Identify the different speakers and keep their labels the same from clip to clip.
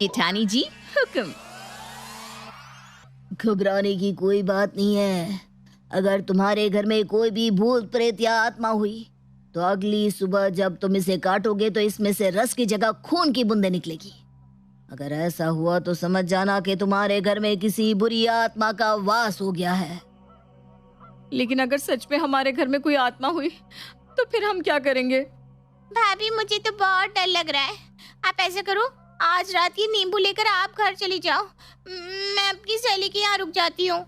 Speaker 1: जेठानी जी, हुक्म।
Speaker 2: घबराने की कोई बात नहीं है। अगर तुम्हारे घर में कोई भी भूत प्रेत या आत्मा हुई तो अगली सुबह जब तुम इसे काटोगे तो इसमें से रस की जगह खून की बूंदें निकलेगी। अगर ऐसा हुआ तो समझ जाना कि तुम्हारे घर में किसी बुरी आत्मा का वास हो गया है।
Speaker 1: लेकिन अगर सच में हमारे घर में कोई आत्मा हुई तो फिर हम क्या करेंगे?
Speaker 3: भाभी मुझे तो बहुत डर लग रहा है। आप ऐसा करो, आज रात ये नींबू लेकर आप घर चली जाओ। मैं अपनी सहेली के यहाँ रुक जाती हूँ।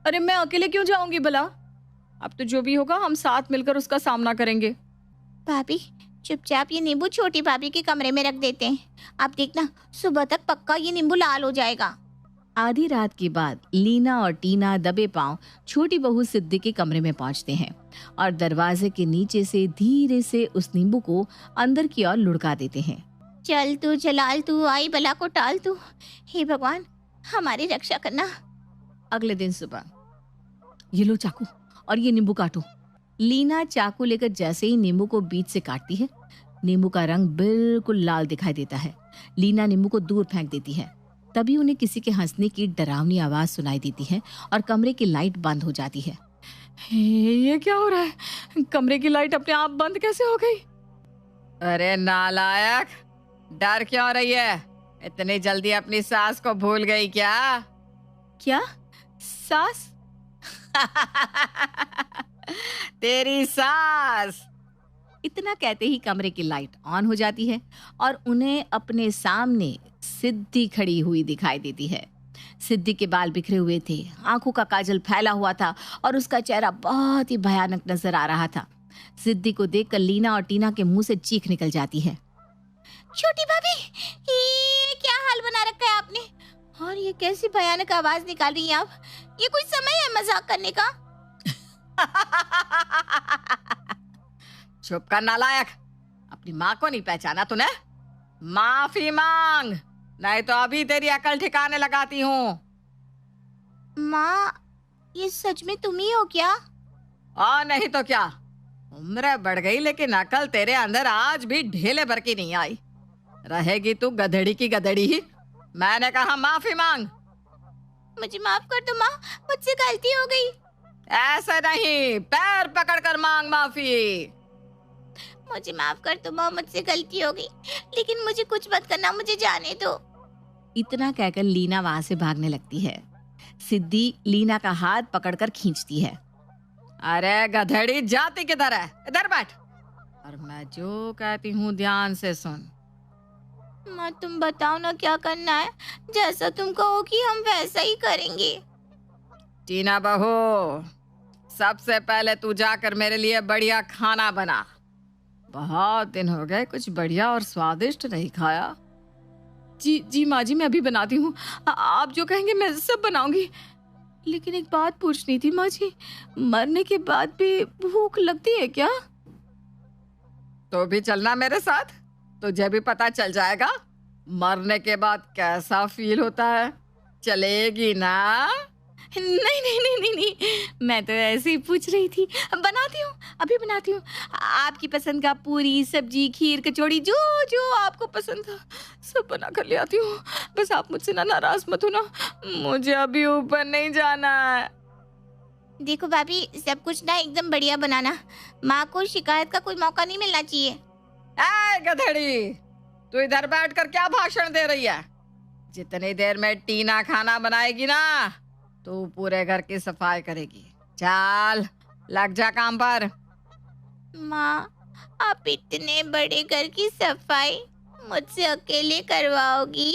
Speaker 1: अरे मैं अकेले क्यों जाऊंगी भला? अब तो जो भी होगा हम साथ मिलकर उसका सामना करेंगे।
Speaker 3: भाभी चुपचाप ये नींबू छोटी भाभी के कमरे में रख देते हैं। आप देखना सुबह तक पक्का ये नींबू लाल हो जाएगा।
Speaker 1: आधी रात के बाद लीना और टीना दबे पांव छोटी बहू सिद्धि के कमरे में पहुंचते हैं और दरवाजे के नीचे से धीरे से उस नींबू को अंदर की ओर लुढ़का देते हैं।
Speaker 3: चल तू जलाल, तू आई बला को टाल तू। हे भगवान हमारी रक्षा करना।
Speaker 1: अगले दिन सुबह, ये लो चाकू और ये नींबू काटो। लीना चाकू लेकर जैसे ही नींबू को बीच से काटती है, नींबू का रंग बिल्कुल लाल दिखाई देता है। लीना नींबू को दूर फेंक देती है। तभी उन्हें किसी के हंसने की डरावनी आवाज सुनाई देती है और कमरे की लाइट बंद हो जाती है। ये क्या हो रहा है? कमरे की लाइट अपने आप बंद कैसे हो गई? अरे नालायक, डर क्यों रही है? इतनी जल्दी अपनी सास को भूल गई क्या? क्या सास? तेरी सास। इतना कहते ही कमरे की लाइट ऑन हो जाती है और उन्हें अपने सामने सिद्धि खड़ी हुई दिखाई देती है। सिद्धि के बाल बिखरे हुए थे, आंखों का काजल फैला हुआ था और उसका चेहरा बहुत ही भयानक नजर आ रहा था। सिद्धि को देखकर लीना और टीना के मुंह से चीख निकल जाती है।
Speaker 3: छोटी भाभी ये क्या हाल बना रखा है आपने? और ये कैसी भयानक आवाज निकाल रही हैं आप? ये कोई समय है मजाक करने का?
Speaker 1: चुप कर नालायक, अपनी माँ को नहीं पहचाना तूने? माफी मांग, नहीं तो अभी तेरी अकल ठिकाने लगाती हूँ।
Speaker 3: माँ ये सच में तुम ही हो क्या?
Speaker 1: और नहीं तो क्या। उम्र बढ़ गई लेकिन अकल तेरे अंदर आज भी ढेले भर की नहीं आई। रहेगी तू गधेड़ी की गधेड़ी ही। मैंने कहा माफी मांग।
Speaker 3: मुझे माफ कर दो माँ, मुझसे गलती हो गई।
Speaker 1: ऐसा नहीं, पैर पकड़कर मांग माफी।
Speaker 3: मुझे माफ कर दो माँ, मुझसे गलती हो गई, लेकिन मुझे कुछ मत करना, मुझे जाने दो।
Speaker 1: इतना कहकर लीना वहां से भागने लगती है। सिद्धि लीना का हाथ पकड़कर खींचती है। अरे गधेड़ी, जाती किधर है? इधर बैठ और मैं जो कहती हूँ ध्यान से सुन।
Speaker 3: माँ तुम बताओ ना क्या करना है, जैसा तुम कहोगी हम वैसा ही करेंगे।
Speaker 1: टीना बहू, सबसे पहले तू जाकर मेरे लिए बढ़िया खाना बना। बहुत दिन हो गए कुछ बढ़िया और स्वादिष्ट नहीं खाया। जी माँ जी, मैं अभी बनाती हूँ। आप जो कहेंगे मैं सब बनाऊंगी। लेकिन एक बात पूछनी थी माँ जी, मरने के बाद भी भूख लगती है क्या? तो भी चलना मेरे साथ, तुझे भी पता चल जाएगा मरने के बाद कैसा फील होता है। चलेगी ना? नहीं नहीं नहीं नहीं नहीं, मैं तो ऐसे ही पूछ रही थी। बनाती हूँ, अभी बनाती हूँ। आपकी पसंद का पूरी, सब्जी, खीर, कचौड़ी, जो जो आपको पसंद था सब बना कर ले आती हूँ। बस आप मुझसे ना नाराज मत हो ना, मुझे अभी ऊपर नहीं जाना है।
Speaker 3: देखो भाभी, सब कुछ ना एकदम बढ़िया बनाना, माँ को शिकायत का कोई मौका नहीं मिलना चाहिए।
Speaker 1: ऐ गधेड़ी, तू इधर बैठकर क्या भाषण दे रही है? जितनी देर में टीना खाना बनाएगी ना, तू पूरे घर की सफाई करेगी। चल लग जा काम पर।
Speaker 3: माँ आप इतने बड़े घर की सफाई मुझसे अकेले करवाओगी?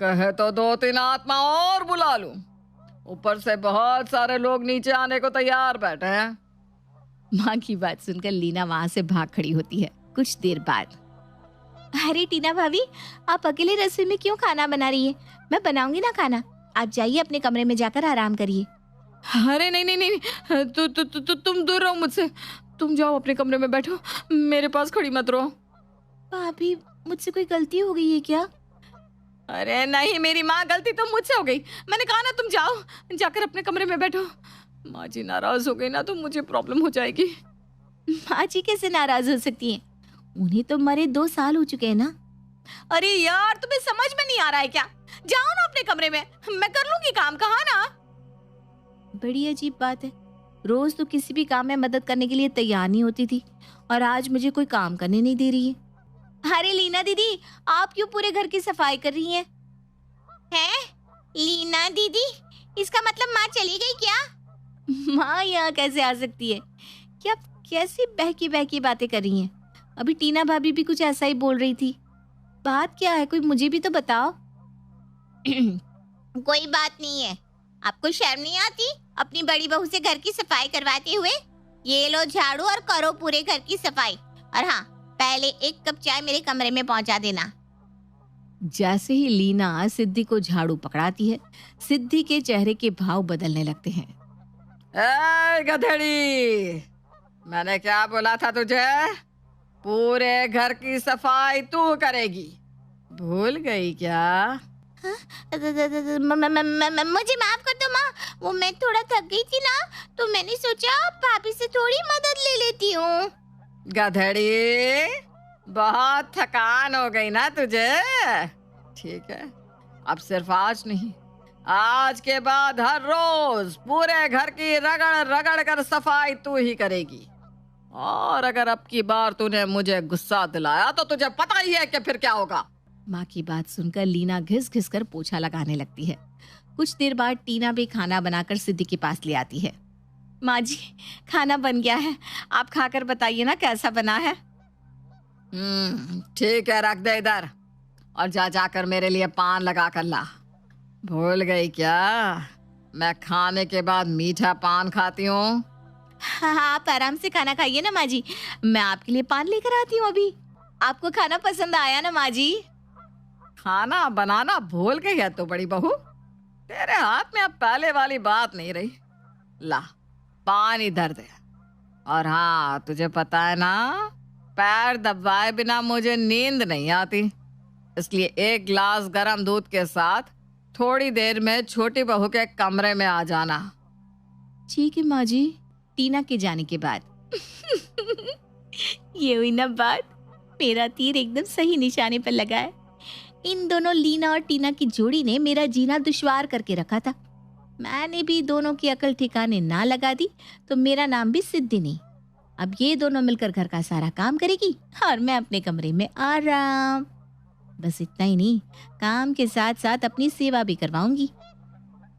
Speaker 1: कहे तो 2-3 आत्मा और बुला लूं। ऊपर से बहुत सारे लोग नीचे आने को तैयार बैठे हैं। माँ की बात सुनकर लीना वहां से भाग खड़ी होती है। कुछ देर बाद,
Speaker 3: अरे टीना भाभी, आप अकेले रसोई में क्यों खाना बना रही है? मैं बनाऊंगी ना खाना, आप जाइए अपने कमरे में जाकर आराम करिए।
Speaker 1: अरे नहीं नहीं नहीं, तुम दूर रहो मुझसे। तुम जाओ अपने कमरे में बैठो, मेरे पास खड़ी मत रहो।
Speaker 3: भाभी मुझसे कोई गलती हो गई है क्या?
Speaker 1: अरे नहीं मेरी माँ, गलती तो मुझसे हो गई। मैंने कहा ना तुम जाओ, जाकर अपने कमरे में बैठो। माँ जी नाराज हो गई ना तो मुझे प्रॉब्लम हो जाएगी।
Speaker 3: माँ जी कैसे नाराज हो सकती हैं? उन्हें तो मरे 2 साल हो चुके हैं ना।
Speaker 1: अरे यार, तुम्हें समझ में
Speaker 3: रहा है क्या? जाओ ना अपने कमरे में, मैं कर लूंगी काम, कहा ना। बड़ी अजीब बात है, रोज तो किसी भी काम में मदद करने के लिए तैयार नहीं होती थी और आज मुझे कोई काम करने नहीं दे रही है। अरे लीना दीदी, आप क्यों पूरे घर की सफाई कर रही हैं? हैं? लीना दीदी, इसका मतलब माँ चली गई क्या? माँ यहाँ कैसे आ सकती है? क्या कैसी बहकी बहकी बातें कर रही हैं? अभी टीना भाभी भी कुछ ऐसा ही बोल रही थी। बात क्या है, कोई मुझे भी तो बताओ। कोई बात नहीं है, आपको शर्म नहीं आती अपनी बड़ी बहू से घर की सफाई करवाते हुए? ये लो झाड़ू और करो पूरे घर की सफाई। और हाँ, पहले 1 कप चाय मेरे कमरे में पहुंचा देना। जैसे ही लीना सिद्धि को झाड़ू पकड़ाती है, सिद्धि के चेहरे के भाव बदलने लगते हैं।
Speaker 1: ए गधेड़ी, मैंने क्या बोला था तुझे? पूरे घर की सफाई तू करेगी, भूल गई क्या?
Speaker 3: मुझे माफ कर दो माँ, वो मैं थोड़ा थक गई थी ना, तो मैंने सोचा भाभी से थोड़ी मदद ले लेती हूँ।
Speaker 1: गधेड़ी, बहुत थकान हो गई ना तुझे? ठीक है, अब सिर्फ आज नहीं, आज के बाद हर रोज पूरे घर की रगड़ रगड़ कर सफाई तू ही करेगी। और अगर अब की बार तूने मुझे गुस्सा दिलाया तो तुझे पता ही है कि फिर क्या होगा।
Speaker 3: माँ की बात सुनकर लीना घिस घिस कर पोछा लगाने लगती है। कुछ देर बाद टीना भी खाना बनाकर सिद्धि के पास ले आती है। माँ जी, खाना बन गया है, आप खाकर बताइए ना कैसा बना है।
Speaker 1: ठीक है, रख दे इधर और जा जाकर मेरे लिए पान लगा कर ला। भूल गई क्या? मैं खाने के बाद मीठा पान खाती हूँ।
Speaker 3: हाँ, आप आराम से खाना खाइए ना माँ जी, मैं आपके लिए पान लेकर आती हूँ अभी। आपको खाना पसंद आया ना माँ जी?
Speaker 1: खाना बनाना भूल गई है तो बड़ी बहू, तेरे हाथ में अब पहले वाली बात नहीं रही। ला, पानी इधर दे। और हाँ, तुझे पता है ना, पैर दबाए बिना मुझे नींद नहीं आती, इसलिए 1 गिलास गर्म दूध के साथ थोड़ी देर में छोटी बहू के कमरे में आ जाना।
Speaker 3: ठीक है माँ जी। टीना के जाने के बाद ये हुई ना बात, मेरा तीर एकदम सही निशाने पर लगा है। इन दोनों लीना और टीना की जोड़ी ने मेरा जीना दुश्वार करके रखा था। मैंने भी दोनों की अकल ठिकाने ना लगा दी तो मेरा नाम भी सिद्धि नहीं। अब ये दोनों मिलकर घर का सारा काम करेगी और मैं अपने कमरे में आराम। बस इतना ही नहीं, काम के साथ साथ अपनी सेवा भी करवाऊंगी।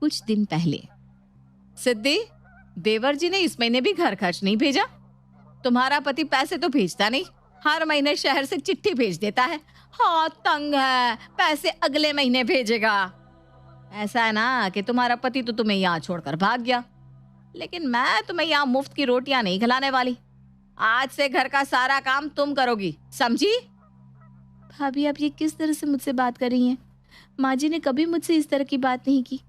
Speaker 3: कुछ दिन पहले,
Speaker 1: सिद्धि, देवर जी ने इस महीने भी घर खर्च नहीं भेजा। तुम्हारा पति पैसे तो भेजता नहीं, हर महीने शहर से चिट्ठी भेज देता है। हाँ, तंग है, पैसे अगले महीने भेजेगा। ऐसा है ना कि तुम्हारा पति तो तुम्हें यहाँ छोड़कर भाग गया, लेकिन मैं तुम्हें यहाँ मुफ्त की रोटियां नहीं खिलाने वाली। आज से घर का सारा काम तुम करोगी, समझी?
Speaker 3: भाभी, आप ये किस तरह से मुझसे बात कर रही हैं? माँ जी ने कभी मुझसे इस तरह की बात नहीं की।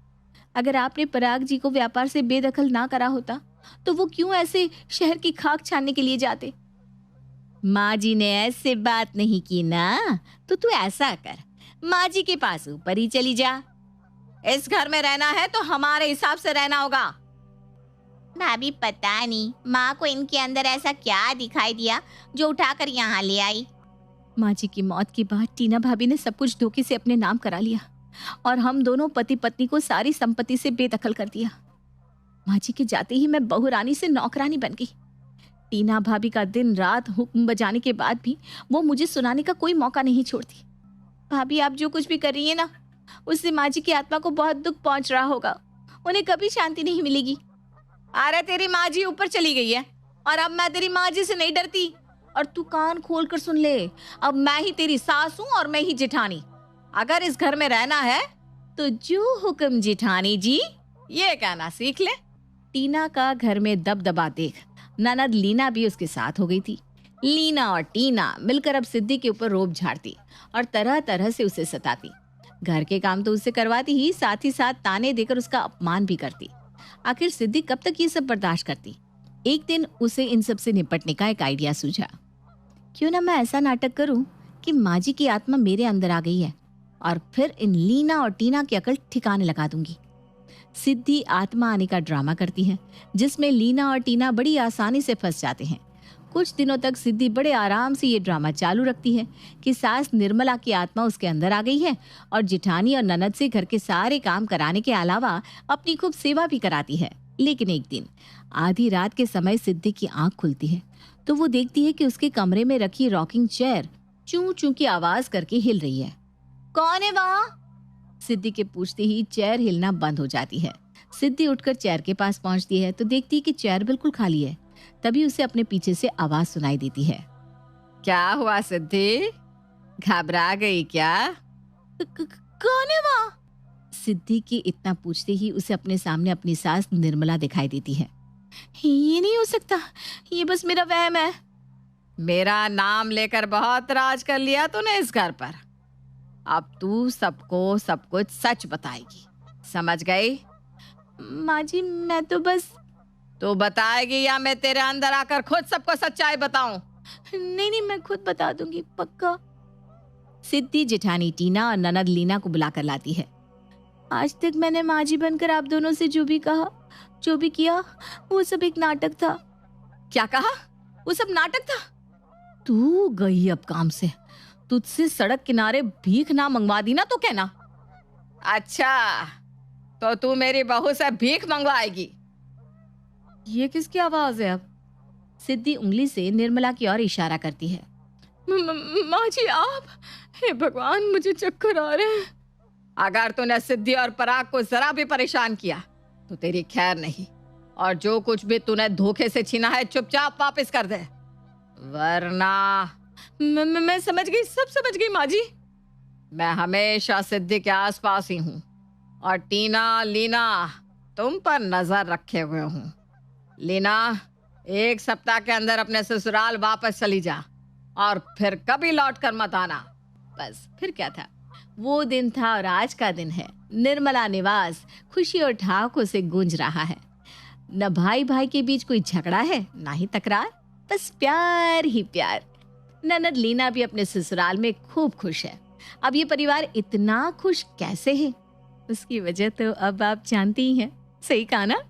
Speaker 3: अगर आपने पराग जी को व्यापार से बेदखल ना करा होता तो वो क्यों ऐसे शहर की खाक छानने के लिए जाते? माँ जी ने ऐसे बात नहीं की ना, तो तू ऐसा कर, माँ जी के पास ऊपर ही चली जा।
Speaker 1: इस घर में रहना है तो हमारे हिसाब से रहना होगा।
Speaker 3: भाभी, पता नहीं माँ को इनके अंदर ऐसा क्या दिखाई दिया जो उठाकर यहाँ ले आई। माँ जी की मौत के बाद टीना भाभी ने सब कुछ धोखे से अपने नाम करा लिया और हम दोनों पति पत्नी को सारी संपत्ति से बेदखल कर दिया। माँ जी के जाते ही मैं बहुरानी से नौकरानी बन गई। टीना भाभी का दिन रात हुक्म बजाने के बाद भी वो मुझे सुनाने का कोई मौका नहीं छोड़ती। भाभी, आप जो कुछ भी कर रही है ना, उससे माँ जी की आत्मा को बहुत दुख पहुंच रहा होगा, उन्हें कभी शांति नहीं मिलेगी।
Speaker 1: अरे तेरी माँ जी ऊपर चली गई है और अब मैं तेरी माँ जी से नहीं डरती।
Speaker 3: और तू कान खोल कर सुन ले,
Speaker 1: अब मैं ही तेरी सास हूँ और मैं ही जेठानी। अगर इस घर में रहना है तो जो हुक्म जेठानी जी, ये कहना सीख ले।
Speaker 3: टीना का घर में दबदबा देख ननद लीना भी उसके साथ हो गई थी। लीना और टीना मिलकर अब सिद्धि के ऊपर रोब झाड़ती और तरह तरह से उसे सताती। घर के काम तो उससे करवाती ही साथ ताने देकर उसका अपमान भी करती। आखिर सिद्धि कब तक ये सब बर्दाश्त करती? एक दिन उसे इन सब से निपटने का एक आइडिया सूझा। क्यों ना मैं ऐसा नाटक करूं कि माँ जी की आत्मा मेरे अंदर आ गई है और फिर इन लीना और टीना की अकल ठिकाने लगा दूंगी। सिद्धि आत्मा आने का ड्रामा करती है जिसमें लीना और टीना बड़ी आसानी से फंस जाते हैं। कुछ दिनों तक सिद्धि बड़े आराम से ये ड्रामा चालू रखती है कि सास निर्मला की आत्मा उसके अंदर आ गई है और जिठानी और ननद से घर के सारे काम कराने के अलावा अपनी खूब सेवा भी कराती है। लेकिन एक दिन आधी रात के समय सिद्धि की आंख खुलती है तो वो देखती है कि उसके कमरे में रखी रॉकिंग चेयर चूं चूं की आवाज करके हिल रही है। कौन है वहाँ? सिद्धि के पूछते ही चेयर हिलना बंद हो जाती है। सिद्धि उठकर चेयर के पास पहुंचती है तो देखती है कि चेयर बिल्कुल खाली है। तभी उसे अपने पीछे से आवाज सुनाई देती है।
Speaker 1: क्या हुआ सिद्धि, घबरा गई क्या?
Speaker 3: कौन है वहाँ? सिद्धि की इतना पूछते ही उसे अपने सामने अपनी सास निर्मला दिखाई देती है। ये नहीं हो सकता, ये बस मेरा वहम है।
Speaker 1: मेरा नाम लेकर बहुत राज कर लिया तूने इस घर पर। अब तू सबको सब कुछ सच बताएगी, समझ गई?
Speaker 3: माँ जी मैं तो बस।
Speaker 1: तू बताएगी या मैं तेरे अंदर आकर खुद सबको सच्चाई बताऊं?
Speaker 3: नहीं, मैं खुद बता दूंगी, पक्का। सिद्धि जेठानी टीना और ननद लीना को बुलाकर लाती है। आज तक मैंने माँ जी बनकर आप दोनों से जो भी कहा, जो भी किया, वो सब एक नाटक था।
Speaker 1: क्या कहा? वो सब नाटक था?
Speaker 3: तू गई अब काम से। तुझसे सड़क किनारे भीख ना मंगवा दी ना तो कहना।
Speaker 1: अच्छा, तो तू मेरी बहू से भीख मंगवाएगी?
Speaker 3: ये किसकी आवाज है अब? सिद्धि उंगली से निर्मला की ओर इशारा करती है। माँ जी आप? हे भगवान, मुझे चक्कर आ रहे हैं।
Speaker 1: अगर तूने सिद्धि और पराग को जरा भी परेशान किया तो तेरी खैर नहीं, और जो कुछ भी तूने धोखे से छीना है चुपचाप वापस कर दे, वरना।
Speaker 3: मैं समझ गई, सब समझ गई माँ जी।
Speaker 1: मैं हमेशा सिद्धि के आसपास ही हूँ और टीना लीना तुम पर नजर रखे हुए हूँ। लीना, 1 सप्ताह के अंदर अपने ससुराल वापस चली जा और फिर कभी लौट कर मत आना।
Speaker 3: बस फिर क्या था, वो दिन था और आज का दिन है। निर्मला निवास खुशी और ठहाकों से गूंज रहा है। न भाई भाई के बीच कोई झगड़ा है, ना ही तकरार, बस प्यार ही प्यार। ननद लीना भी अपने ससुराल में खूब खुश है। अब ये परिवार इतना खुश कैसे है, उसकी वजह तो अब आप जानती ही हैं। सही कहा ना?